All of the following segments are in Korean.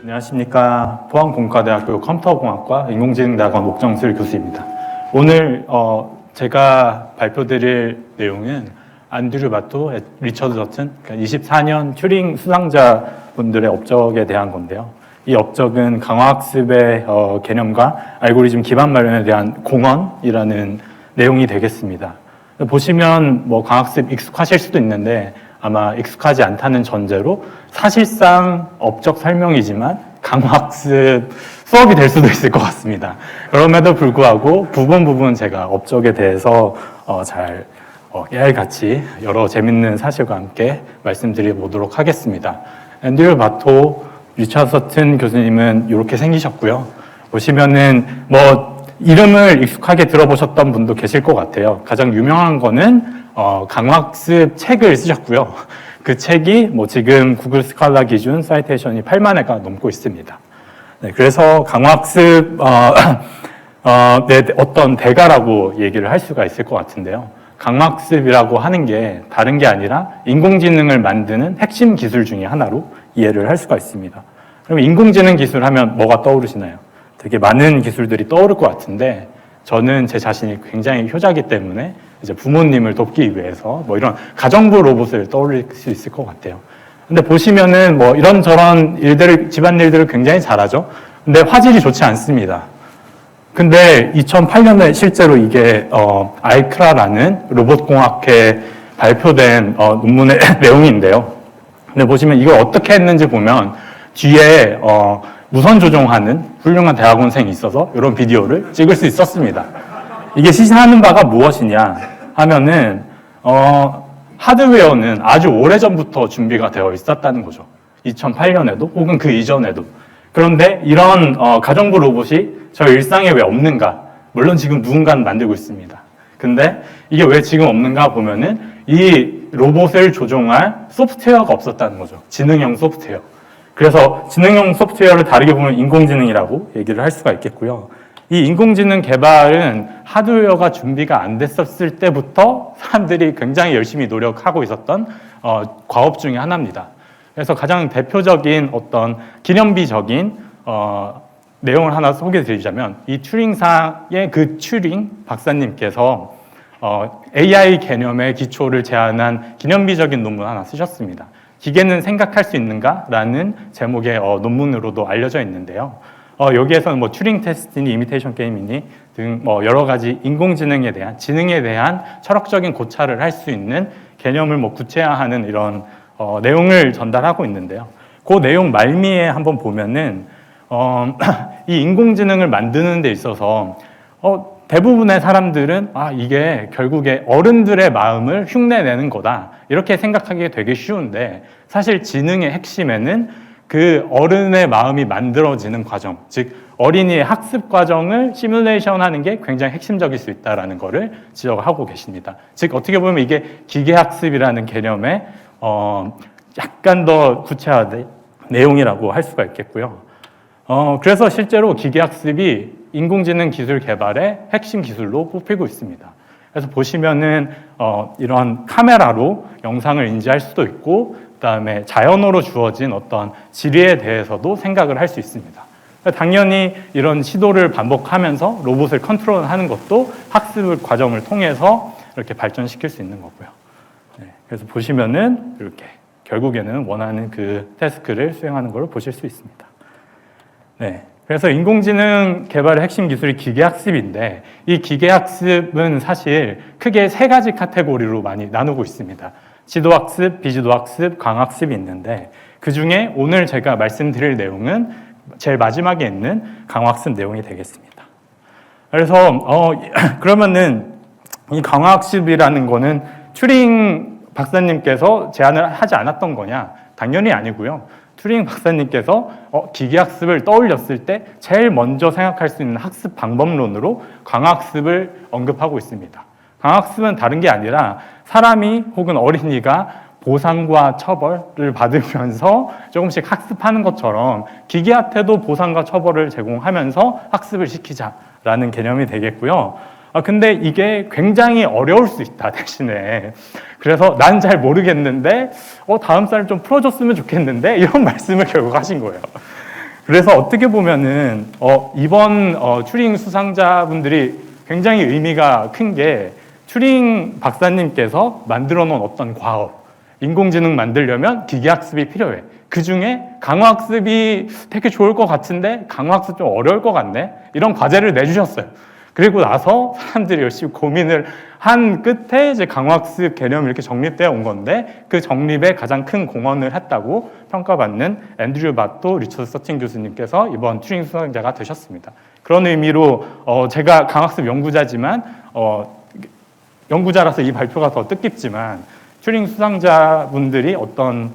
안녕하십니까. 포항공과대학교 컴퓨터공학과 인공지능대학원 옥정슬 교수입니다. 오늘 제가 발표드릴 내용은 안드류 바토, 리처드 더튼, 24년 튜링 수상자분들의 업적에 대한 건데요. 이 업적은 강화학습의 개념과 알고리즘 기반 마련에 대한 공헌이라는 내용이 되겠습니다. 보시면 강화학습 익숙하실 수도 있는데 아마 익숙하지 않다는 전제로 사실상 업적 설명이지만 강화학습 수업이 될 수도 있을 것 같습니다. 그럼에도 불구하고 부분 제가 업적에 대해서 잘 깨알같이 여러 재밌는 사실과 함께 말씀드려 보도록 하겠습니다. 앤드류 바토, 리처드 더튼 교수님은 이렇게 생기셨고요. 보시면은 이름을 익숙하게 들어보셨던 분도 계실 것 같아요. 가장 유명한 거는 강화학습 책을 쓰셨고요. 그 책이 지금 구글 스칼라 기준 사이테이션이 8만 회가 넘고 있습니다. 네, 그래서 강화학습 어떤 대가라고 얘기를 할 수가 있을 것 같은데요. 강화학습이라고 하는 게 다른 게 아니라 인공지능을 만드는 핵심 기술 중에 하나로 이해를 할 수가 있습니다. 그럼 인공지능 기술 하면 뭐가 떠오르시나요? 되게 많은 기술들이 떠오를 것 같은데 저는 제 자신이 굉장히 효자이기 때문에 이제 부모님을 돕기 위해서 이런 가정부 로봇을 떠올릴 수 있을 것 같아요. 근데 보시면은 이런저런 일들을, 집안일들을 굉장히 잘하죠. 근데 화질이 좋지 않습니다. 근데 2008년에 실제로 이게 알크라라는 로봇공학회 발표된 논문의 내용인데요. 근데 보시면 이걸 어떻게 했는지 보면 뒤에 무선 조종하는 훌륭한 대학원생이 있어서 이런 비디오를 찍을 수 있었습니다. 이게 시사하는 바가 무엇이냐 하면은 하드웨어는 아주 오래전부터 준비가 되어 있었다는 거죠. 2008년에도 혹은 그 이전에도. 그런데 이런 가정부 로봇이 저희 일상에 왜 없는가? 물론 지금 누군가는 만들고 있습니다. 근데 이게 왜 지금 없는가 보면은 이 로봇을 조종할 소프트웨어가 없었다는 거죠. 지능형 소프트웨어. 그래서 지능형 소프트웨어를 다르게 보면 인공지능이라고 얘기를 할 수가 있겠고요. 이 인공지능 개발은 하드웨어가 준비가 안 됐었을 때부터 사람들이 굉장히 열심히 노력하고 있었던 과업 중에 하나입니다. 그래서 가장 대표적인 어떤 기념비적인 내용을 하나 소개해드리자면 이 튜링상의 그 튜링 박사님께서 AI 개념의 기초를 제안한 기념비적인 논문 하나 쓰셨습니다. 기계는 생각할 수 있는가? 라는 제목의 논문으로도 알려져 있는데요. 여기에서는 튜링 테스트니 이미테이션 게임이니 등 여러 가지 인공지능에 대한, 지능에 대한 철학적인 고찰을 할 수 있는 개념을 구체화하는 이런 내용을 전달하고 있는데요. 그 내용 말미에 한번 보면은 이 인공지능을 만드는 데 있어서 대부분의 사람들은 이게 결국에 어른들의 마음을 흉내내는 거다 이렇게 생각하기 되게 쉬운데 사실 지능의 핵심에는 그 어른의 마음이 만들어지는 과정, 즉 어린이의 학습 과정을 시뮬레이션 하는 게 굉장히 핵심적일 수 있다는 것을 지적하고 계십니다. 즉 어떻게 보면 이게 기계학습이라는 개념의 약간 더 구체화된 내용이라고 할 수가 있겠고요. 그래서 실제로 기계학습이 인공지능 기술 개발의 핵심 기술로 뽑히고 있습니다. 그래서 보시면은 이런 카메라로 영상을 인지할 수도 있고 그다음에 자연어로 주어진 어떤 지리에 대해서도 생각을 할 수 있습니다. 당연히 이런 시도를 반복하면서 로봇을 컨트롤하는 것도 학습 과정을 통해서 이렇게 발전시킬 수 있는 거고요. 네, 그래서 보시면은 이렇게 결국에는 원하는 그 태스크를 수행하는 걸 보실 수 있습니다. 네. 그래서 인공지능 개발의 핵심 기술이 기계학습인데 이 기계학습은 사실 크게 세 가지 카테고리로 많이 나누고 있습니다. 지도학습, 비지도학습, 강학습이 있는데 그중에 오늘 제가 말씀드릴 내용은 제일 마지막에 있는 강학습 내용이 되겠습니다. 그래서 그러면은 이 강학습이라는 거는 튜링 박사님께서 제안을 하지 않았던 거냐? 당연히 아니고요. 튜링 박사님께서 기계학습을 떠올렸을 때 제일 먼저 생각할 수 있는 학습 방법론으로 강학습을 언급하고 있습니다. 강학습은 다른 게 아니라 사람이 혹은 어린이가 보상과 처벌을 받으면서 조금씩 학습하는 것처럼 기계한테도 보상과 처벌을 제공하면서 학습을 시키자라는 개념이 되겠고요. 근데 이게 굉장히 어려울 수 있다, 대신에. 그래서 난 잘 모르겠는데, 다음 달 좀 풀어줬으면 좋겠는데, 이런 말씀을 결국 하신 거예요. 그래서 어떻게 보면은 이번 튜링 수상자분들이 굉장히 의미가 큰 게 튜링 박사님께서 만들어 놓은 어떤 과업, 인공지능 만들려면 기계학습이 필요해. 그 중에 강화학습이 되게 좋을 것 같은데 강화학습 좀 어려울 것 같네. 이런 과제를 내주셨어요. 그리고 나서 사람들이 열심히 고민을 한 끝에 이제 강화학습 개념이 이렇게 정립되어 온 건데 그 정립에 가장 큰 공헌을 했다고 평가받는 앤드류 바또 리처드 서틴 교수님께서 이번 튜링 수상자가 되셨습니다. 그런 의미로 제가 강학습 연구자지만 연구자라서 이 발표가 더 뜻깊지만 튜링 수상자분들이 어떤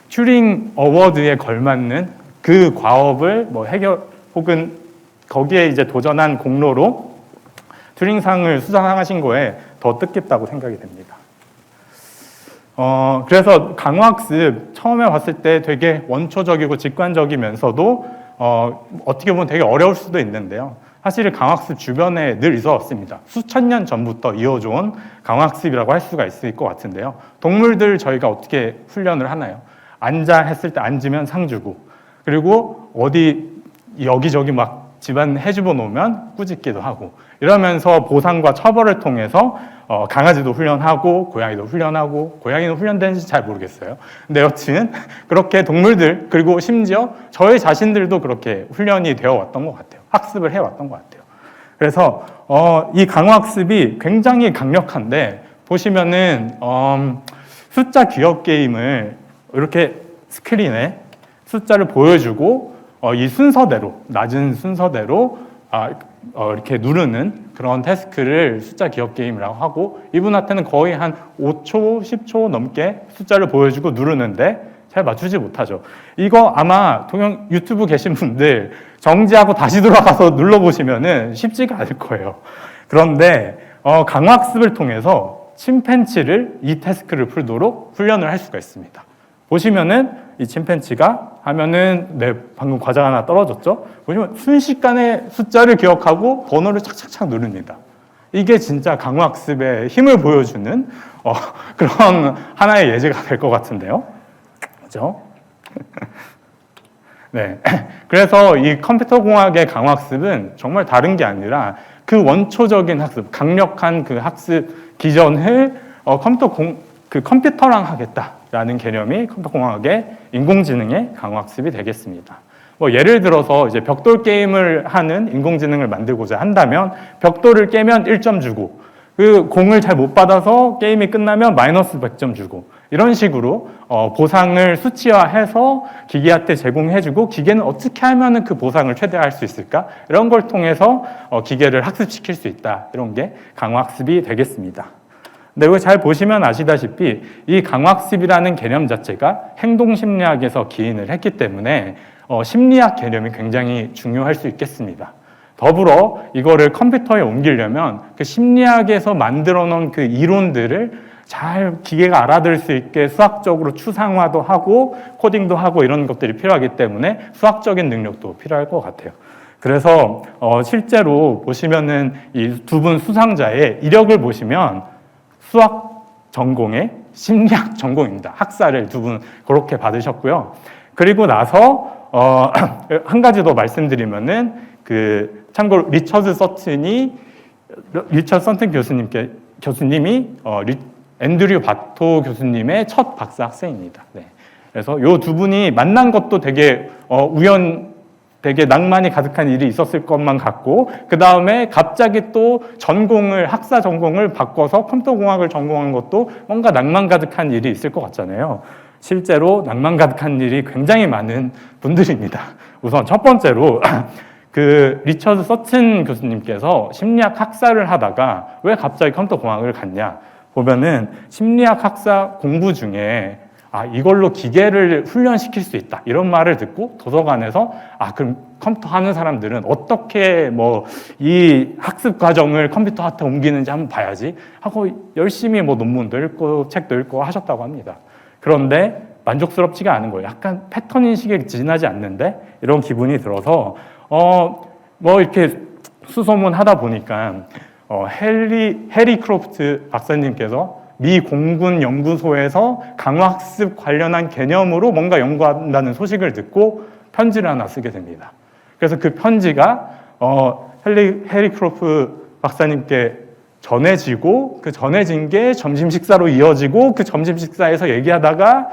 튜링 어워드에 걸맞는 그 과업을 뭐 해결 혹은 거기에 이제 도전한 공로로 튜링상을 수상하신 거에 더 뜻깊다고 생각이 됩니다. 그래서 강화학습 처음에 봤을 때 되게 원초적이고 직관적이면서도 어떻게 보면 되게 어려울 수도 있는데요. 사실 강화학습 주변에 늘 있었습니다. 수천 년 전부터 이어져온 강화학습이라고 할 수가 있을 것 같은데요. 동물들 저희가 어떻게 훈련을 하나요? 앉아 했을 때 앉으면 상 주고, 그리고 어디 여기저기 막 집안 해주고 놓으면 꾸짖기도 하고, 이러면서 보상과 처벌을 통해서 강아지도 훈련하고 고양이도 훈련하고, 고양이는 훈련되는지 잘 모르겠어요. 근데 여튼 그렇게 동물들, 그리고 심지어 저희 자신들도 그렇게 훈련이 되어 왔던 것 같아요. 학습을 해왔던 것 같아요. 그래서 이 강화학습이 굉장히 강력한데, 보시면은 숫자 기억 게임을 이렇게 스크린에 숫자를 보여주고 이 순서대로, 낮은 순서대로 이렇게 누르는 그런 태스크를 숫자 기억 게임이라고 하고, 이분한테는 거의 한 5초, 10초 넘게 숫자를 보여주고 누르는데 잘 맞추지 못하죠. 이거 아마 동영 유튜브 계신 분들 정지하고 다시 돌아가서 눌러보시면은 쉽지가 않을 거예요. 그런데 강화학습을 통해서 침팬치를 이 태스크를 풀도록 훈련을 할 수가 있습니다. 보시면은 이 침팬치가 하면은 방금 과자 하나 떨어졌죠? 보시면 순식간에 숫자를 기억하고 번호를 착착착 누릅니다. 이게 진짜 강화학습의 힘을 보여주는 그런 하나의 예제가 될 것 같은데요. 그렇죠? 네. 그래서 이 컴퓨터공학의 강화학습은 정말 다른 게 아니라 그 원초적인 학습, 강력한 그 학습 기전을 컴퓨터랑 하겠다라는 개념이 컴퓨터공학의 인공지능의 강화학습이 되겠습니다. 뭐 예를 들어서 이제 벽돌 게임을 하는 인공지능을 만들고자 한다면 벽돌을 깨면 1점 주고, 그 공을 잘 못 받아서 게임이 끝나면 마이너스 100점 주고, 이런 식으로 보상을 수치화해서 기계한테 제공해주고, 기계는 어떻게 하면 그 보상을 최대화할 수 있을까? 이런 걸 통해서 기계를 학습시킬 수 있다. 이런 게 강화학습이 되겠습니다. 근데 이거 잘 보시면 아시다시피 이 강화학습이라는 개념 자체가 행동심리학에서 기인을 했기 때문에 심리학 개념이 굉장히 중요할 수 있겠습니다. 더불어 이거를 컴퓨터에 옮기려면 그 심리학에서 만들어 놓은 그 이론들을 잘 기계가 알아들을 수 있게 수학적으로 추상화도 하고 코딩도 하고 이런 것들이 필요하기 때문에 수학적인 능력도 필요할 것 같아요. 그래서 실제로 보시면은 이 두 분 수상자의 이력을 보시면 수학 전공의 심리학 전공입니다. 학사를 두 분 그렇게 받으셨고요. 그리고 나서 한 가지 더 말씀드리면은 참고로 리처드 서튼 교수님이 앤드류 바토 교수님의 첫 박사 학생입니다. 네. 그래서 이 두 분이 만난 것도 되게 되게 낭만이 가득한 일이 있었을 것만 같고, 그 다음에 갑자기 또 학사 전공을 바꿔서 컴퓨터공학을 전공한 것도 뭔가 낭만 가득한 일이 있을 것 같잖아요. 실제로 낭만 가득한 일이 굉장히 많은 분들입니다. 우선 첫 번째로 리처드 서튼 교수님께서 심리학 학사를 하다가 왜 갑자기 컴퓨터공학을 갔냐 보면은, 심리학 학사 공부 중에 이걸로 기계를 훈련시킬 수 있다 이런 말을 듣고 도서관에서 그럼 컴퓨터 하는 사람들은 어떻게 이 학습 과정을 컴퓨터한테 옮기는지 한번 봐야지 하고 열심히 논문도 읽고 책도 읽고 하셨다고 합니다. 그런데 만족스럽지가 않은 거예요. 약간 패턴 인식에 지나지 않는데 이런 기분이 들어서 이렇게 수소문 하다 보니까 해리 크로프트 박사님께서 미 공군 연구소에서 강화학습 관련한 개념으로 뭔가 연구한다는 소식을 듣고 편지를 하나 쓰게 됩니다. 그래서 그 편지가 해리 크로프 박사님께 전해지고 그 전해진 게 점심 식사로 이어지고 그 점심 식사에서 얘기하다가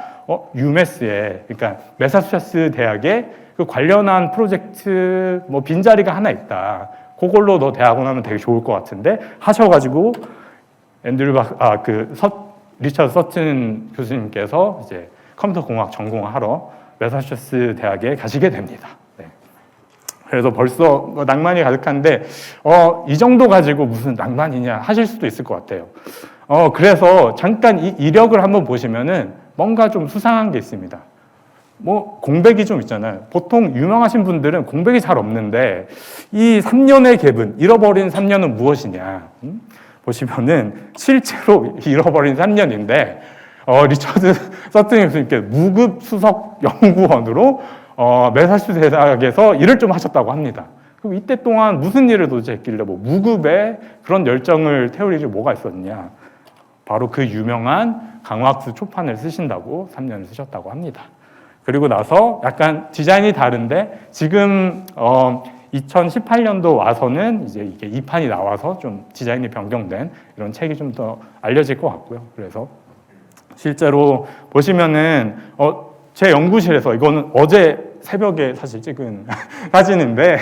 UMass에 그러니까 매사추세츠 대학에 그 관련한 프로젝트 뭐 빈자리가 하나 있다. 그걸로 너 대학원 하면 되게 좋을 것 같은데 하셔가지고 리처드 서튼 교수님께서 이제 컴퓨터 공학 전공하러 매사추세츠 대학에 가시게 됩니다. 네. 그래서 벌써 낭만이 가득한데 이 정도 가지고 무슨 낭만이냐 하실 수도 있을 것 같아요. 그래서 잠깐 이 이력을 한번 보시면은 뭔가 좀 수상한 게 있습니다. 뭐 공백이 좀 있잖아요. 보통 유명하신 분들은 공백이 잘 없는데 이 3년의 갭은 잃어버린 3년은 무엇이냐? 보시면은 실제로 잃어버린 3년인데 리처드 서튼 교수님께 무급 수석 연구원으로 매사추세츠 대학에서 일을 좀 하셨다고 합니다. 그럼 이때 동안 무슨 일을 도대체 했길래 뭐 무급에 그런 열정을 태울 일이 뭐가 있었냐? 바로 그 유명한 강화학습 초판을 쓰신다고 3년을 쓰셨다고 합니다. 그리고 나서 약간 디자인이 다른데 지금 2018년도 와서는 이제 이게 2판이 나와서 좀 디자인이 변경된 이런 책이 좀 더 알려질 것 같고요. 그래서 실제로 보시면은 제 연구실에서 이거는 어제 새벽에 사실 찍은 사진인데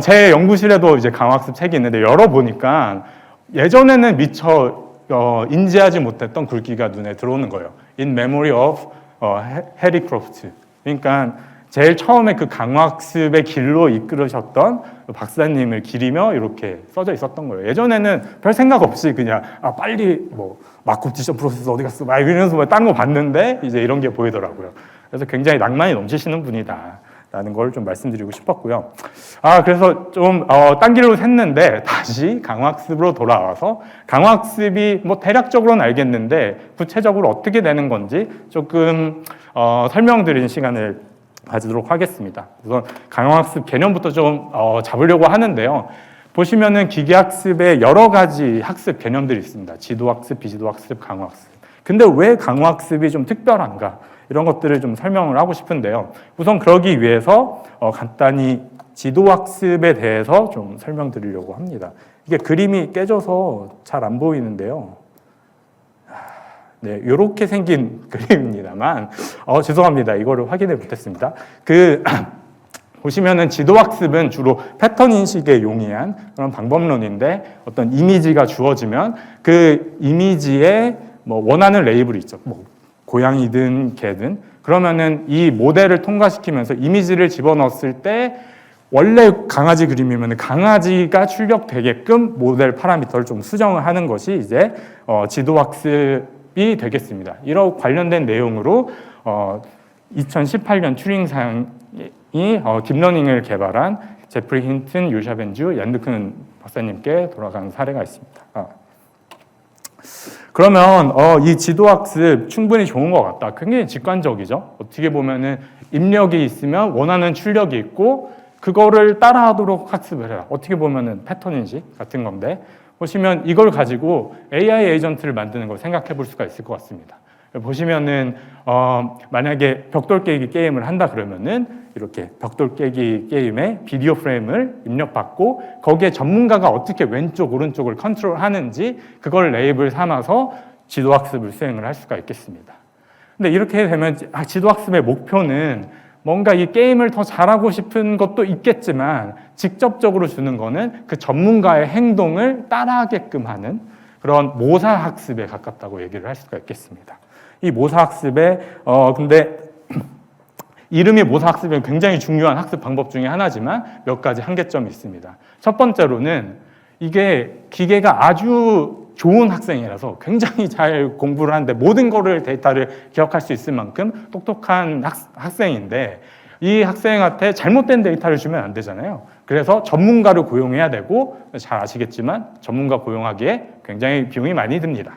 제 연구실에도 이제 강화학습 책이 있는데 열어보니까 예전에는 미처 인지하지 못했던 글귀가 눈에 들어오는 거예요. In memory of 해리 크로프트. 그러니까 제일 처음에 그 강화학습의 길로 이끌으셨던 박사님을 기리며 이렇게 써져 있었던 거예요. 예전에는 별 생각 없이 그냥 빨리 뭐 마쿠 디션 프로세스 어디 갔어? 막 이러면서 뭐 딴 거 봤는데 이제 이런 게 보이더라고요. 그래서 굉장히 낭만이 넘치시는 분이다. 라는 걸 좀 말씀드리고 싶었고요. 그래서 좀 딴 길로 샜는데 다시 강화학습으로 돌아와서 강화학습이 뭐 대략적으로는 알겠는데 구체적으로 어떻게 되는 건지 조금 설명드리는 시간을 가지도록 하겠습니다. 우선 강화학습 개념부터 좀 잡으려고 하는데요. 보시면은 기계학습에 여러 가지 학습 개념들이 있습니다. 지도학습, 비지도학습, 강화학습. 근데 왜 강화학습이 좀 특별한가? 이런 것들을 좀 설명을 하고 싶은데요. 우선 그러기 위해서 간단히 지도학습에 대해서 좀 설명드리려고 합니다. 이게 그림이 깨져서 잘 안 보이는데요. 네, 이렇게 생긴 그림입니다만 죄송합니다. 이거를 확인을 못했습니다. 보시면은 지도학습은 주로 패턴 인식에 용이한 그런 방법론인데 어떤 이미지가 주어지면 그 이미지에 뭐 원하는 레이블이 있죠. 뭐 고양이든 개든 그러면은 이 모델을 통과시키면서 이미지를 집어넣었을 때 원래 강아지 그림이면 강아지가 출력되게끔 모델 파라미터를 좀 수정을 하는 것이 이제 지도학습이 되겠습니다. 이런 관련된 내용으로 2018년 튜링상이 딥러닝을 개발한 제프리 힌튼, 요샤 벤주, 얀드큰 박사님께 돌아간 사례가 있습니다. 그러면 이 지도학습 충분히 좋은 것 같다. 굉장히 직관적이죠. 어떻게 보면은 입력이 있으면 원하는 출력이 있고 그거를 따라하도록 학습을 해라. 어떻게 보면은 패턴 인식 같은 건데 보시면 이걸 가지고 AI 에이전트를 만드는 걸 생각해 볼 수가 있을 것 같습니다. 보시면은 만약에 벽돌 깨기 게임을 한다 그러면은 이렇게 벽돌 깨기 게임에 비디오 프레임을 입력받고 거기에 전문가가 어떻게 왼쪽 오른쪽을 컨트롤하는지 그걸 레이블 삼아서 지도학습을 수행을 할 수가 있겠습니다. 근데 이렇게 되면 지도학습의 목표는 뭔가 이 게임을 더 잘하고 싶은 것도 있겠지만 직접적으로 주는 거는 그 전문가의 행동을 따라하게끔 하는 그런 모사학습에 가깝다고 얘기를 할 수가 있겠습니다. 이 모사학습에 근데 이름이 모사학습은 굉장히 중요한 학습 방법 중에 하나지만 몇 가지 한계점이 있습니다. 첫 번째로는 이게 기계가 아주 좋은 학생이라서 굉장히 잘 공부를 하는데 모든 거를 데이터를 기억할 수 있을 만큼 똑똑한 학생인데 이 학생한테 잘못된 데이터를 주면 안 되잖아요. 그래서 전문가를 고용해야 되고 잘 아시겠지만 전문가 고용하기에 굉장히 비용이 많이 듭니다.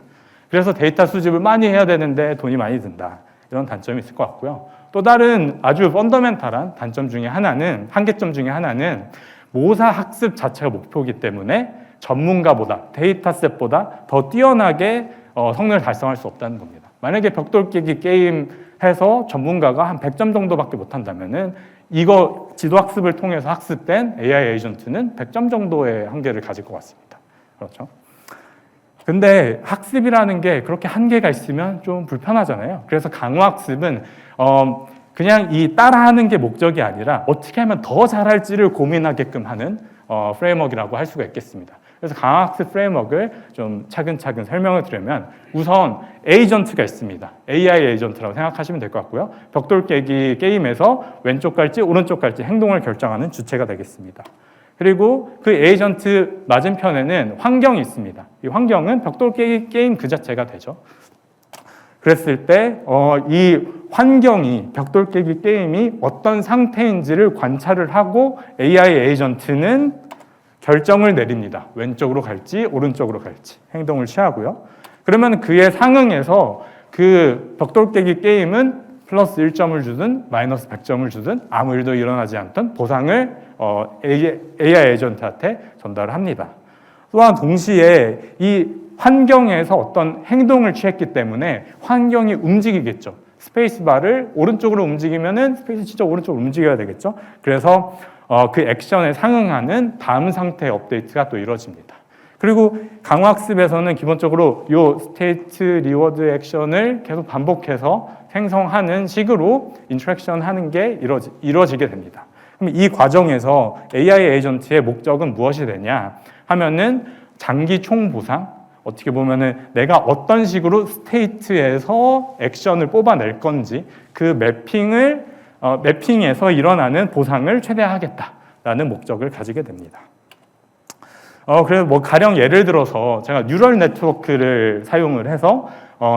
그래서 데이터 수집을 많이 해야 되는데 돈이 많이 든다. 이런 단점이 있을 것 같고요. 또 다른 아주 펀더멘탈한 단점 중에 하나는 한계점 중에 하나는 모사 학습 자체가 목표이기 때문에 전문가보다 데이터셋보다 더 뛰어나게 성능을 달성할 수 없다는 겁니다. 만약에 벽돌 깨기 게임 해서 전문가가 한 100점 정도밖에 못한다면은 이거 지도학습을 통해서 학습된 AI 에이전트는 100점 정도의 한계를 가질 것 같습니다. 그렇죠? 근데 학습이라는 게 그렇게 한계가 있으면 좀 불편하잖아요. 그래서 강화학습은 그냥 이 따라하는 게 목적이 아니라 어떻게 하면 더 잘할지를 고민하게끔 하는 프레임워크라고 할 수가 있겠습니다. 그래서 강화학습 프레임워크를 좀 차근차근 설명을 드리면 우선 에이전트가 있습니다. AI 에이전트라고 생각하시면 될 것 같고요. 벽돌 깨기 게임에서 왼쪽 갈지 오른쪽 갈지 행동을 결정하는 주체가 되겠습니다. 그리고 그 에이전트 맞은편에는 환경이 있습니다. 이 환경은 벽돌 깨기 게임 그 자체가 되죠. 그랬을 때 이 환경이 벽돌 깨기 게임이 어떤 상태인지를 관찰을 하고 AI 에이전트는 결정을 내립니다. 왼쪽으로 갈지 오른쪽으로 갈지 행동을 취하고요. 그러면 그에 상응해서 그 벽돌 깨기 게임은 플러스 1점을 주든 마이너스 100점을 주든 아무 일도 일어나지 않던 보상을 AI 에이전트한테 전달을 합니다. 또한 동시에 이 환경에서 어떤 행동을 취했기 때문에 환경이 움직이겠죠. 스페이스바를 오른쪽으로 움직이면은 스페이스 진짜 오른쪽으로 움직여야 되겠죠. 그래서 그 액션에 상응하는 다음 상태 업데이트가 또 이루어집니다. 그리고 강화학습에서는 기본적으로 이 스테이트 리워드 액션을 계속 반복해서 생성하는 식으로 인터랙션 하는 게 이루어지게 됩니다. 그럼 이 과정에서 AI 에이전트의 목적은 무엇이 되냐 하면은 장기 총보상, 어떻게 보면은 내가 어떤 식으로 스테이트에서 액션을 뽑아낼 건지 그 매핑에서 일어나는 보상을 최대화하겠다라는 목적을 가지게 됩니다. 그래서 뭐 가령 예를 들어서 제가 뉴럴 네트워크를 사용을 해서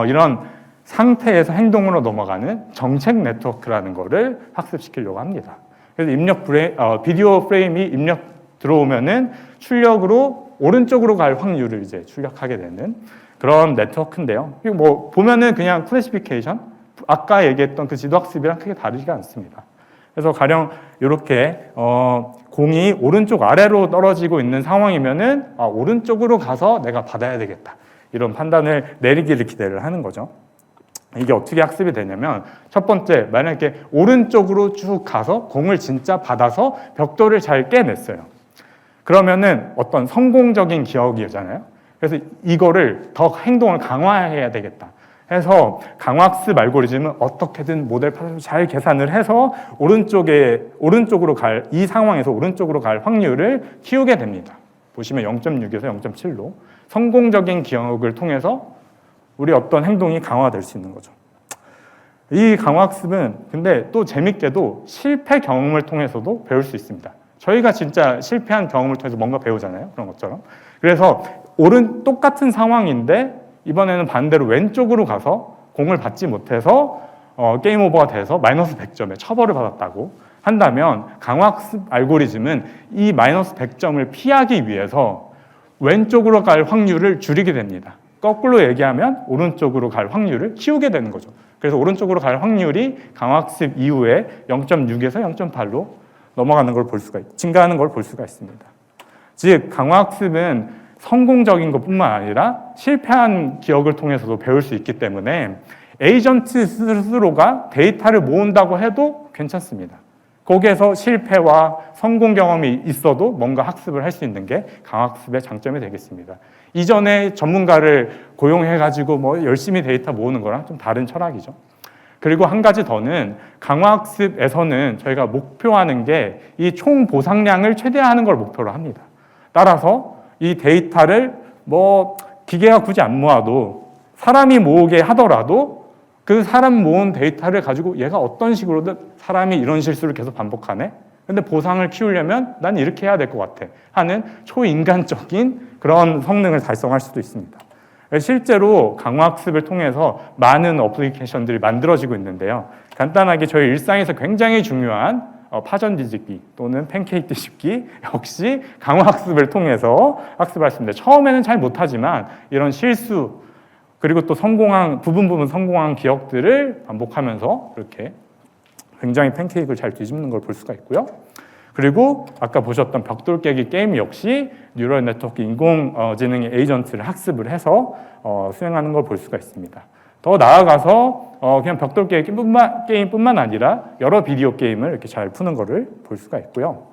이런 상태에서 행동으로 넘어가는 정책 네트워크라는 거를 학습시키려고 합니다. 그래서 비디오 프레임이 입력 들어오면은 출력으로 오른쪽으로 갈 확률을 이제 출력하게 되는 그런 네트워크인데요. 그리고 뭐 보면은 그냥 클래시피케이션, 아까 얘기했던 그 지도학습이랑 크게 다르지가 않습니다. 그래서 가령 이렇게 공이 오른쪽 아래로 떨어지고 있는 상황이면은 오른쪽으로 가서 내가 받아야 되겠다 이런 판단을 내리기를 기대를 하는 거죠. 이게 어떻게 학습이 되냐면 첫 번째, 만약에 오른쪽으로 쭉 가서 공을 진짜 받아서 벽돌을 잘 깨냈어요. 그러면은 어떤 성공적인 기억이잖아요. 그래서 이거를 더 행동을 강화해야 되겠다 해서 강화학습 알고리즘은 어떻게든 모델 파트를 잘 계산을 해서 오른쪽으로 갈, 이 상황에서 오른쪽으로 갈 확률을 키우게 됩니다. 보시면 0.6에서 0.7로 성공적인 기억을 통해서 우리 어떤 행동이 강화될 수 있는 거죠. 이 강화학습은 근데 또 재밌게도 실패 경험을 통해서도 배울 수 있습니다. 저희가 진짜 실패한 경험을 통해서 뭔가 배우잖아요. 그런 것처럼. 그래서 똑같은 상황인데 이번에는 반대로 왼쪽으로 가서 공을 받지 못해서 게임 오버가 돼서 마이너스 100점에 처벌을 받았다고 한다면 강화학습 알고리즘은 이 마이너스 100점을 피하기 위해서 왼쪽으로 갈 확률을 줄이게 됩니다. 거꾸로 얘기하면 오른쪽으로 갈 확률을 키우게 되는 거죠. 그래서 오른쪽으로 갈 확률이 강화학습 이후에 0.6에서 0.8로 넘어가는 걸 볼 수가 증가하는 걸 볼 수가 있습니다. 즉 강화학습은 성공적인 것뿐만 아니라 실패한 기억을 통해서도 배울 수 있기 때문에 에이전트 스스로가 데이터를 모은다고 해도 괜찮습니다. 거기에서 실패와 성공 경험이 있어도 뭔가 학습을 할 수 있는 게 강화학습의 장점이 되겠습니다. 이전에 전문가를 고용해가지고 뭐 열심히 데이터 모으는 거랑 좀 다른 철학이죠. 그리고 한 가지 더는 강화학습에서는 저희가 목표하는 게 이 총 보상량을 최대화하는 걸 목표로 합니다. 따라서 이 데이터를 뭐 기계가 굳이 안 모아도 사람이 모으게 하더라도 그 사람 모은 데이터를 가지고 얘가 어떤 식으로든 사람이 이런 실수를 계속 반복하네? 근데 보상을 키우려면 난 이렇게 해야 될 것 같아 하는 초인간적인 그런 성능을 달성할 수도 있습니다. 실제로 강화학습을 통해서 많은 어플리케이션들이 만들어지고 있는데요. 간단하게 저희 일상에서 굉장히 중요한 파전 뒤집기 또는 팬케이크 뒤집기 역시 강화학습을 통해서 학습할 수 있습니다. 처음에는 잘 못하지만 이런 실수 그리고 또 부분 성공한 기억들을 반복하면서 이렇게 굉장히 팬케이크를 잘 뒤집는 걸 볼 수가 있고요. 그리고 아까 보셨던 벽돌 깨기 게임 역시 뉴럴 네트워크 인공지능의 에이전트를 학습을 해서 수행하는 걸 볼 수가 있습니다. 더 나아가서 그냥 벽돌 게임뿐만 아니라 여러 비디오 게임을 이렇게 잘 푸는 거를 볼 수가 있고요.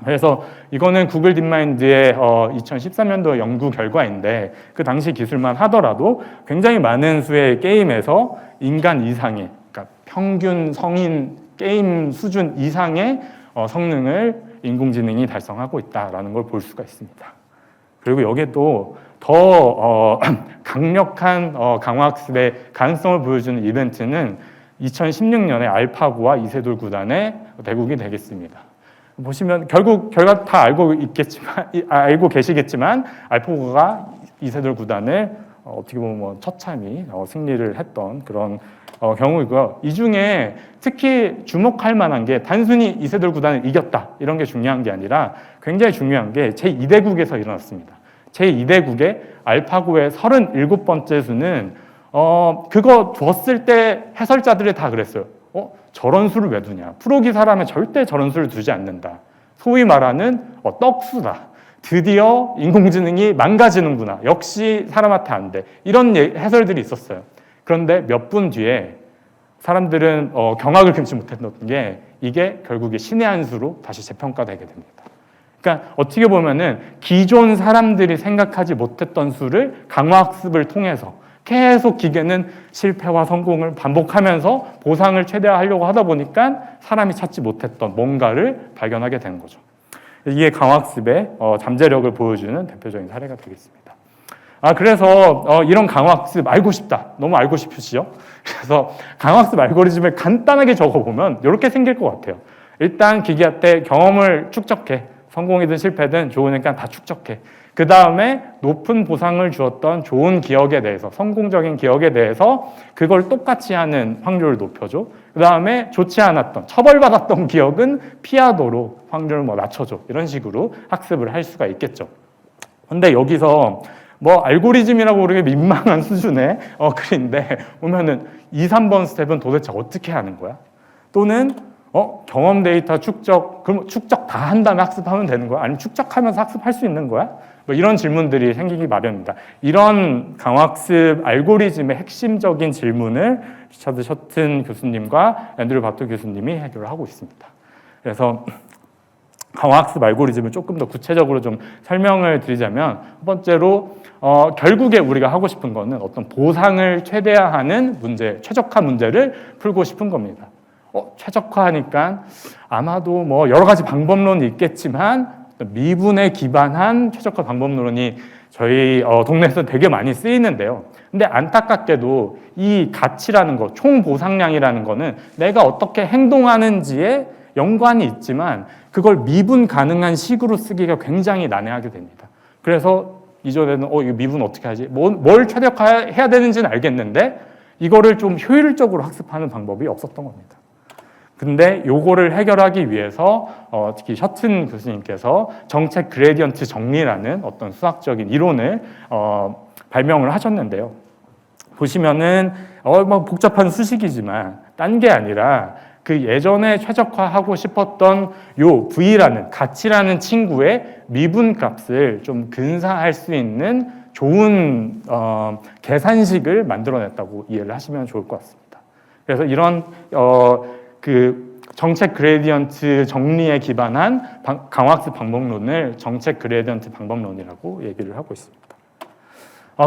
그래서 이거는 구글 딥마인드의 2013년도 연구 결과인데 그 당시 기술만 하더라도 굉장히 많은 수의 게임에서 인간 이상의, 그러니까 평균 성인 게임 수준 이상의 성능을 인공지능이 달성하고 있다라는 걸 볼 수가 있습니다. 그리고 여기에 또 더 강력한 강화학습의 가능성을 보여주는 이벤트는 2016년에 알파고와 이세돌 구단의 대국이 되겠습니다. 보시면 결국 결과 다 알고 계시겠지만 알파고가 이세돌 구단을 어떻게 보면 뭐 처참히 승리를 했던 그런 경우이고요. 이 중에 특히 주목할 만한 게 단순히 이세돌 구단을 이겼다 이런 게 중요한 게 아니라 굉장히 중요한 게 제2대국에서 일어났습니다. 제2대국의 알파고의 37번째 수는 그거 뒀을 때 해설자들이 다 그랬어요. 저런 수를 왜 두냐? 프로기 사람은 절대 저런 수를 두지 않는다. 소위 말하는 떡수다. 드디어 인공지능이 망가지는구나. 역시 사람한테 안 돼. 이런 해설들이 있었어요. 그런데 몇 분 뒤에 사람들은 경악을 금치 못했던 게 이게 결국에 신의 한 수로 다시 재평가되게 됩니다. 그러니까 어떻게 보면은 기존 사람들이 생각하지 못했던 수를 강화학습을 통해서 계속 기계는 실패와 성공을 반복하면서 보상을 최대화하려고 하다 보니까 사람이 찾지 못했던 뭔가를 발견하게 되는 거죠. 이게 강화학습의 잠재력을 보여주는 대표적인 사례가 되겠습니다. 그래서 이런 강화학습 알고 싶다. 너무 알고 싶으시죠? 그래서 강화학습 알고리즘을 간단하게 적어보면 이렇게 생길 것 같아요. 일단 기계한테 경험을 축적해. 성공이든 실패든 좋으니까 다 축적해. 그 다음에 높은 보상을 주었던 좋은 기억에 대해서, 성공적인 기억에 대해서 그걸 똑같이 하는 확률을 높여줘. 그 다음에 좋지 않았던, 처벌받았던 기억은 피하도록 확률을 낮춰줘. 이런 식으로 학습을 할 수가 있겠죠. 근데 여기서 알고리즘이라고 그러기 민망한 수준의 글인데 보면은 2, 3번 스텝은 도대체 어떻게 하는 거야? 또는 경험 데이터 축적, 그럼 축적 다 한 다음에 학습하면 되는 거야? 아니면 축적하면서 학습할 수 있는 거야? 이런 질문들이 생기기 마련입니다. 이런 강화학습 알고리즘의 핵심적인 질문을 리차드 셔튼 교수님과 앤드류 바토 교수님이 해결을 하고 있습니다. 그래서 강화학습 알고리즘을 조금 더 구체적으로 좀 설명을 드리자면 첫 번째로 결국에 우리가 하고 싶은 거는 어떤 보상을 최대화하는 문제, 최적화 문제를 풀고 싶은 겁니다. 최적화하니까 아마도 여러 가지 방법론이 있겠지만 미분에 기반한 최적화 방법론이 저희 동네에서 되게 많이 쓰이는데요. 근데 안타깝게도 이 가치라는 거, 총 보상량이라는 거는 내가 어떻게 행동하는지에 연관이 있지만 그걸 미분 가능한 식으로 쓰기가 굉장히 난해하게 됩니다. 그래서 이전에는 이거 미분 어떻게 하지? 뭘 최적화해야 되는지는 알겠는데 이거를 좀 효율적으로 학습하는 방법이 없었던 겁니다. 근데 요거를 해결하기 위해서 특히 셔튼 교수님께서 정책 그레디언트 정리라는 어떤 수학적인 이론을 발명을 하셨는데요. 보시면은 복잡한 수식이지만 딴 게 아니라 그 예전에 최적화하고 싶었던 요 V라는 가치라는 친구의 미분 값을 좀 근사할 수 있는 좋은 계산식을 만들어냈다고 이해를 하시면 좋을 것 같습니다. 그래서 이런 그 정책 그레디언트 정리에 기반한 강화학습 방법론을 정책 그레디언트 방법론이라고 얘기를 하고 있습니다.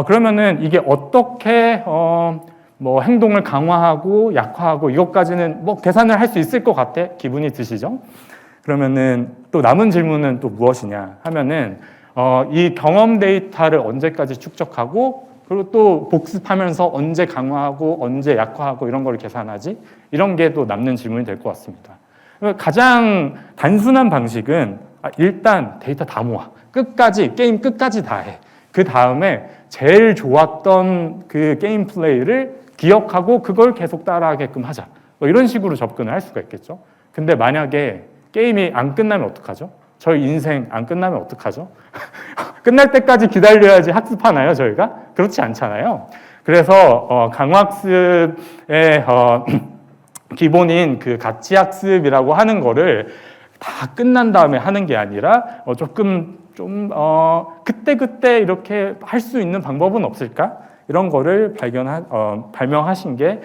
그러면은 이게 어떻게 행동을 강화하고 약화하고 이것까지는 계산을 할 수 있을 것 같아 기분이 드시죠? 그러면은 또 남은 질문은 또 무엇이냐 하면은 이 경험 데이터를 언제까지 축적하고 그리고 또 복습하면서 언제 강화하고 언제 약화하고 이런 걸 계산하지? 이런 게 또 남는 질문이 될 것 같습니다. 가장 단순한 방식은 일단 데이터 다 모아. 게임 끝까지 다 해. 그 다음에 제일 좋았던 그 게임 플레이를 기억하고 그걸 계속 따라하게끔 하자. 이런 식으로 접근을 할 수가 있겠죠. 근데 만약에 게임이 안 끝나면 어떡하죠? 저희 인생 안 끝나면 어떡하죠? 끝날 때까지 기다려야지 학습하나요, 저희가? 그렇지 않잖아요. 그래서 강화학습의 기본인 그 가치학습이라고 하는 거를 다 끝난 다음에 하는 게 아니라 그때 이렇게 할 수 있는 방법은 없을까? 이런 거를 발명하신 게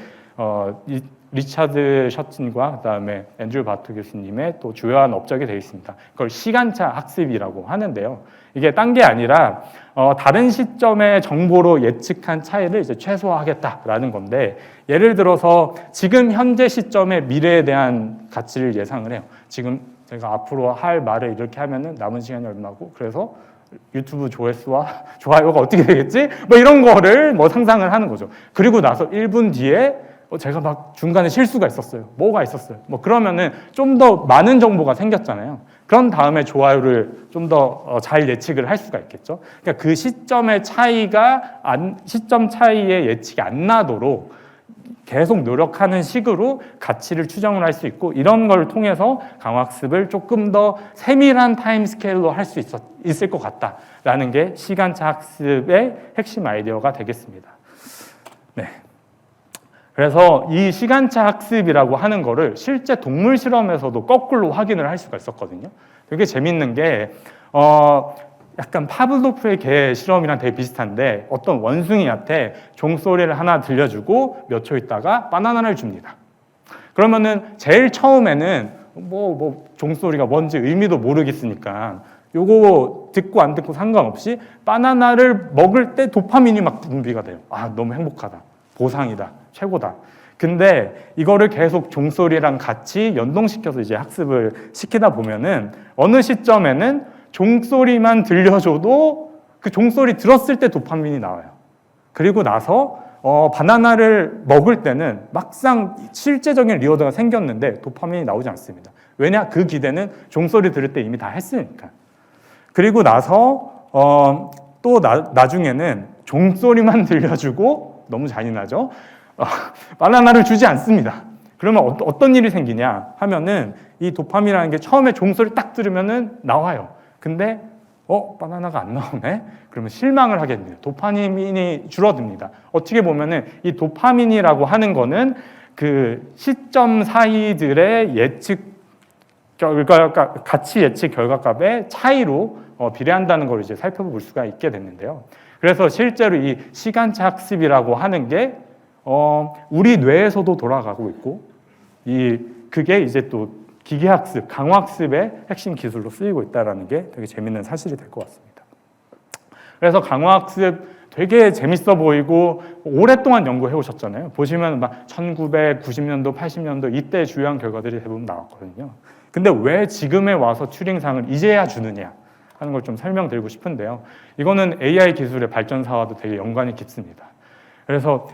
리차드 셔튼과 그다음에 앤드류 바트 교수님의 또 주요한 업적이 되어 있습니다. 그걸 시간차 학습이라고 하는데요. 이게 딴 게 아니라 다른 시점의 정보로 예측한 차이를 이제 최소화하겠다라는 건데, 예를 들어서 지금 현재 시점의 미래에 대한 가치를 예상을 해요. 지금 제가 앞으로 할 말을 이렇게 하면은 남은 시간이 얼마고, 그래서 유튜브 조회수와 좋아요가 어떻게 되겠지? 뭐 이런 거를 뭐 상상을 하는 거죠. 그리고 나서 1분 뒤에 제가 막 중간에 실수가 있었어요. 뭐가 있었어요. 뭐 그러면은 좀 더 많은 정보가 생겼잖아요. 그런 다음에 좋아요를 좀 더 잘 예측을 할 수가 있겠죠. 그러니까 그 시점의 시점 차이의 예측이 안 나도록 계속 노력하는 식으로 가치를 추정을 할 수 있고, 이런 걸 통해서 강화학습을 조금 더 세밀한 타임 스케일로 할 수 있을 것 같다라는 게 시간차 학습의 핵심 아이디어가 되겠습니다. 네. 그래서 이 시간차 학습이라고 하는 거를 실제 동물 실험에서도 거꾸로 확인을 할 수가 있었거든요. 되게 재밌는 게 약간 파블로프의 개 실험이랑 되게 비슷한데, 어떤 원숭이한테 종소리를 하나 들려주고 몇 초 있다가 바나나를 줍니다. 그러면은 제일 처음에는 종소리가 뭔지 의미도 모르겠으니까 요거 듣고 안 듣고 상관없이 바나나를 먹을 때 도파민이 막 분비가 돼요. 아, 너무 행복하다. 보상이다. 최고다. 근데 이거를 계속 종소리랑 같이 연동시켜서 이제 학습을 시키다 보면은 어느 시점에는 종소리만 들려줘도 그 종소리 들었을 때 도파민이 나와요. 그리고 나서 바나나를 먹을 때는 막상 실제적인 리워드가 생겼는데 도파민이 나오지 않습니다. 왜냐? 그 기대는 종소리 들을 때 이미 다 했으니까. 그리고 나서 또 나중에는 종소리만 들려주고, 너무 잔인하죠? 바나나를 주지 않습니다. 그러면 어떤 일이 생기냐 하면은, 이 도파민이라는 게 처음에 종소리 딱 들으면은 나와요. 근데 바나나가 안 나오네? 그러면 실망을 하게 됩니다. 도파민이 줄어듭니다. 어떻게 보면은 이 도파민이라고 하는 거는 그 시점 사이들의 예측 결과, 가치 예측 결과값의 차이로 비례한다는 걸 이제 살펴볼 수가 있게 됐는데요. 그래서 실제로 이 시간차 학습이라고 하는 게 우리 뇌에서도 돌아가고 있고, 그게 이제 또 기계학습, 강화학습의 핵심 기술로 쓰이고 있다는 게 되게 재밌는 사실이 될 것 같습니다. 그래서 강화학습 되게 재밌어 보이고 오랫동안 연구해 오셨잖아요. 보시면 막 1990년도, 80년도 이때 주요한 결과들이 대부분 나왔거든요. 근데 왜 지금에 와서 튜링상을 이제야 주느냐 하는 걸 좀 설명드리고 싶은데요. 이거는 AI 기술의 발전사와도 되게 연관이 깊습니다. 그래서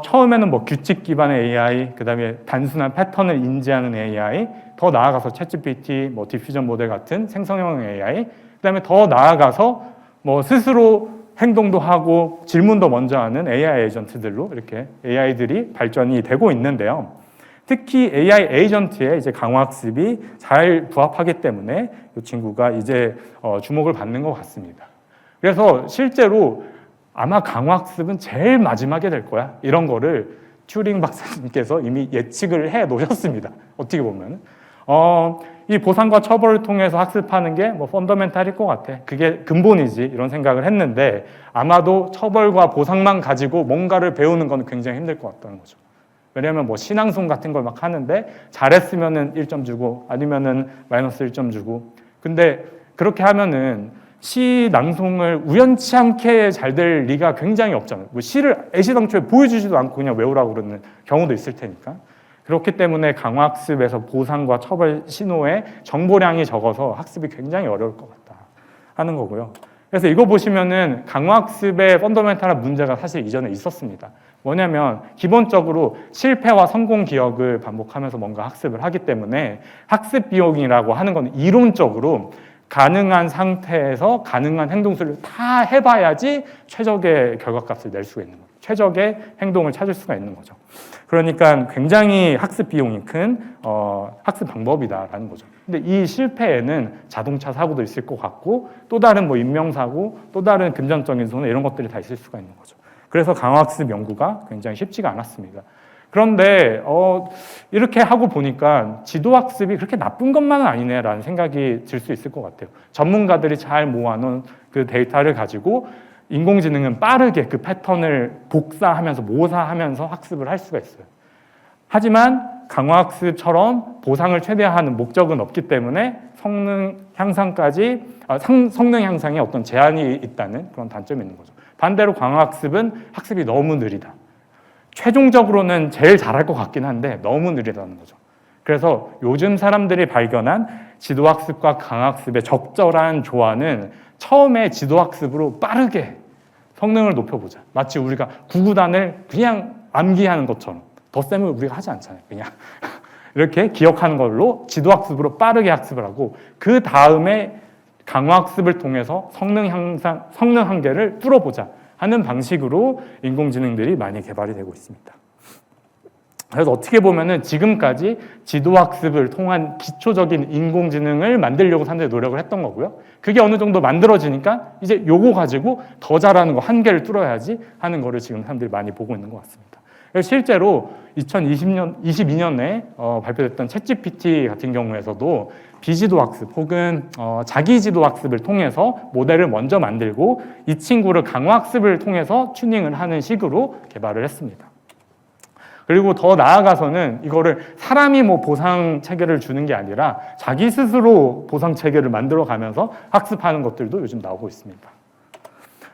처음에는 뭐 규칙 기반의 AI, 그 다음에 단순한 패턴을 인지하는 AI, 더 나아가서 챗GPT, 뭐 디퓨전 모델 같은 생성형 AI, 그 다음에 더 나아가서 뭐 스스로 행동도 하고 질문도 먼저 하는 AI 에이전트들로 이렇게 AI들이 발전이 되고 있는데요. 특히 AI 에이전트의 이제 강화학습이 잘 부합하기 때문에 이 친구가 이제 주목을 받는 것 같습니다. 그래서 실제로 아마 강화학습은 제일 마지막에 될 거야. 이런 거를 튜링 박사님께서 이미 예측을 해 놓으셨습니다. 어떻게 보면 이 보상과 처벌을 통해서 학습하는 게 뭐 펀더멘탈일 것 같아. 그게 근본이지. 이런 생각을 했는데, 아마도 처벌과 보상만 가지고 뭔가를 배우는 건 굉장히 힘들 것 같다는 거죠. 왜냐하면 뭐 신앙송 같은 걸 막 하는데 잘했으면은 1점 주고 아니면은 마이너스 1점 주고, 근데 그렇게 하면은 시 낭송을 우연치 않게 잘 될 리가 굉장히 없잖아요. 뭐 시를 애시당초에 보여주지도 않고 그냥 외우라고 그러는 경우도 있을 테니까. 그렇기 때문에 강화학습에서 보상과 처벌 신호의 정보량이 적어서 학습이 굉장히 어려울 것 같다 하는 거고요. 그래서 이거 보시면은 강화학습의 펀더멘탈한 문제가 사실 이전에 있었습니다. 뭐냐면 기본적으로 실패와 성공 기억을 반복하면서 뭔가 학습을 하기 때문에 학습 비용이라고 하는 건 이론적으로 가능한 상태에서 가능한 행동수를 다 해봐야지 최적의 결과값을 낼 수가 있는 거죠. 최적의 행동을 찾을 수가 있는 거죠. 그러니까 굉장히 학습 비용이 큰 학습 방법이다라는 거죠. 근데 이 실패에는 자동차 사고도 있을 것 같고, 또 다른 뭐 인명사고, 또 다른 금전적인 손해, 이런 것들이 다 있을 수가 있는 거죠. 그래서 강화학습 연구가 굉장히 쉽지가 않았습니다. 그런데 이렇게 하고 보니까 지도학습이 그렇게 나쁜 것만은 아니네라는 생각이 들 수 있을 것 같아요. 전문가들이 잘 모아놓은 그 데이터를 가지고 인공지능은 빠르게 그 패턴을 복사하면서 모사하면서 학습을 할 수가 있어요. 하지만 강화학습처럼 보상을 최대화하는 목적은 없기 때문에 성능 향상에 어떤 제한이 있다는 그런 단점이 있는 거죠. 반대로 강화학습은 학습이 너무 느리다. 최종적으로는 제일 잘할 것 같긴 한데 너무 느리다는 거죠. 그래서 요즘 사람들이 발견한 지도학습과 강화학습의 적절한 조화는 처음에 지도학습으로 빠르게 성능을 높여보자. 마치 우리가 구구단을 그냥 암기하는 것처럼. 덧셈을 우리가 하지 않잖아요. 그냥 이렇게 기억하는 걸로 지도학습으로 빠르게 학습을 하고 그 다음에 강화학습을 통해서 성능 한계를 뚫어보자 하는 방식으로 인공지능들이 많이 개발이 되고 있습니다. 그래서 어떻게 보면은 지금까지 지도학습을 통한 기초적인 인공지능을 만들려고 사람들이 노력을 했던 거고요. 그게 어느 정도 만들어지니까 이제 요거 가지고 더 잘하는 거 한계를 뚫어야지 하는 거를 지금 사람들이 많이 보고 있는 것 같습니다. 실제로 2022년에 발표됐던 챗GPT 같은 경우에서도 비지도학습 혹은 자기지도학습을 통해서 모델을 먼저 만들고 이 친구를 강화학습을 통해서 튜닝을 하는 식으로 개발을 했습니다. 그리고 더 나아가서는 이거를 사람이 뭐 보상 체계를 주는 게 아니라 자기 스스로 보상 체계를 만들어 가면서 학습하는 것들도 요즘 나오고 있습니다.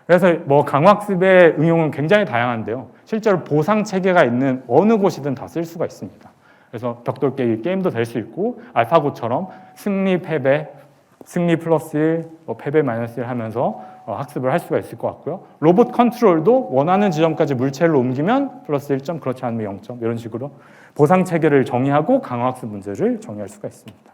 그래서 뭐 강화학습의 응용은 굉장히 다양한데요. 실제로 보상 체계가 있는 어느 곳이든 다 쓸 수가 있습니다. 그래서 벽돌 깨기 게임도 될 수 있고 알파고처럼 승리, 패배, 승리 플러스 1, 패배 마이너스 1 하면서 학습을 할 수가 있을 것 같고요. 로봇 컨트롤도 원하는 지점까지 물체를 옮기면 플러스 1점, 그렇지 않으면 0점 이런 식으로 보상 체계를 정의하고 강화학습 문제를 정의할 수가 있습니다.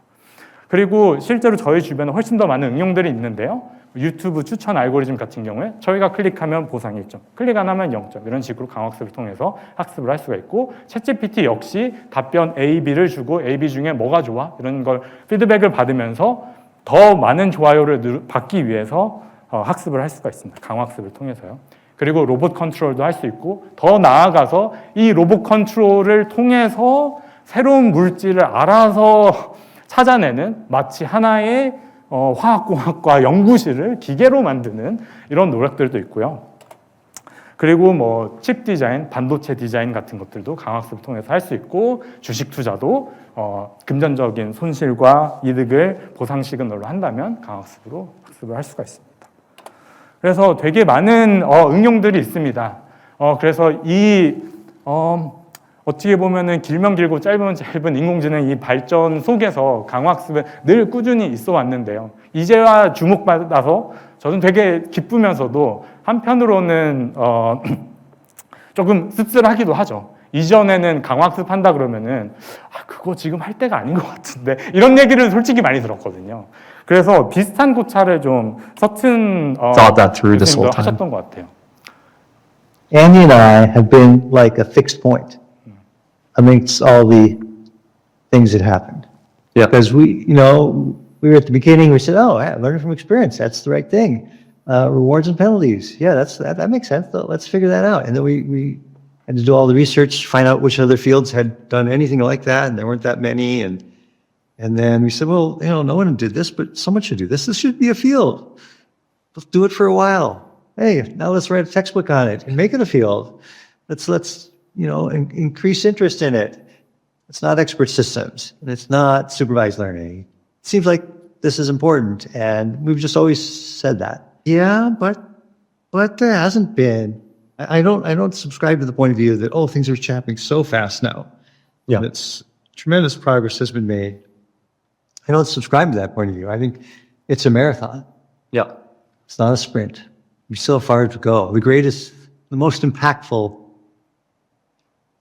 그리고 실제로 저희 주변에 훨씬 더 많은 응용들이 있는데요. 유튜브 추천 알고리즘 같은 경우에 저희가 클릭하면 보상 1점, 클릭 안 하면 0점 이런 식으로 강화학습을 통해서 학습을 할 수가 있고 챗GPT 역시 답변 A, B를 주고 A, B 중에 뭐가 좋아? 이런 걸 피드백을 받으면서 더 많은 좋아요를 받기 위해서 학습을 할 수가 있습니다. 강화학습을 통해서요. 그리고 로봇 컨트롤도 할 수 있고 더 나아가서 이 로봇 컨트롤을 통해서 새로운 물질을 알아서 찾아내는 마치 하나의 화학공학과 연구실을 기계로 만드는 이런 노력들도 있고요. 그리고 뭐 칩 디자인, 반도체 디자인 같은 것들도 강화학습을 통해서 할 수 있고 주식 투자도 금전적인 손실과 이득을 보상 시그널로 한다면 강화학습으로 학습을 할 수가 있습니다. 그래서 되게 많은 응용들이 있습니다. 그래서 어떻게 보면은 길면 길고 짧으면 짧은 인공지능 이 발전 속에서 강화학습은 늘 꾸준히 있어 왔는데요. 이제야 주목받아서 저는 되게 기쁘면서도 한편으로는 조금 씁쓸하기도 하죠. 이전에는 강화학습 한다 그러면은 그거 지금 할 때가 아닌 것 같은데 이런 얘기를 솔직히 많이 들었거든요. 그래서 비슷한 고찰을 좀 서튼 교수님도 하셨던 것 같아요. Andy and I have been like a fixed point amidst all the things that happened. Yeah. Because we were at the beginning, we said, oh, yeah, learning from experience, that's the right thing. Rewards and penalties, yeah, that makes sense. Let's figure that out. And then we had to do all the research, find out which other fields had done anything like that, and there weren't that many. And then we said, well, no one did this, but someone should do this. This should be a field. Let's do it for a while. Hey, now let's write a textbook on it and make it a field. Let's increase interest in it. It's not expert systems, and it's not supervised learning. It seems like this is important, and we've just always said that. Yeah, but there hasn't been. I don't subscribe to the point of view that things are happening so fast now. Yeah. And it's tremendous progress has been made. I don't subscribe to that point of view. I think it's a marathon. Yeah. It's not a sprint. We still have far to go. The most impactful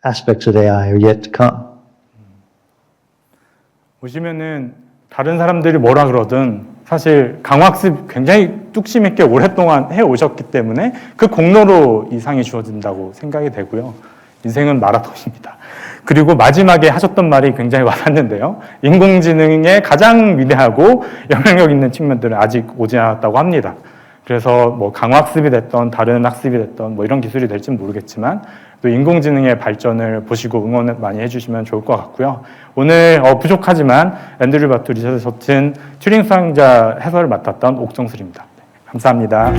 aspects of AI are yet to come. 보시면은 다른 사람들이 뭐라 그러든 사실 강화학습 굉장히 뚝심 있게 오랫동안 해오셨기 때문에 그 공로로 이 상이 주어진다고 생각이 되고요. 인생은 마라톤입니다. 그리고 마지막에 하셨던 말이 굉장히 와닿는데요. 인공지능의 가장 위대하고 영향력 있는 측면들은 아직 오지 않았다고 합니다. 그래서 뭐 강화학습이 됐던 다른 학습이 됐던 뭐 이런 기술이 될지는 모르겠지만 또 인공지능의 발전을 보시고 응원을 많이 해주시면 좋을 것 같고요. 오늘 부족하지만 앤드류 바투 리처드 서튼 튜링 수학자 해설을 맡았던 옥정술입니다. 감사합니다.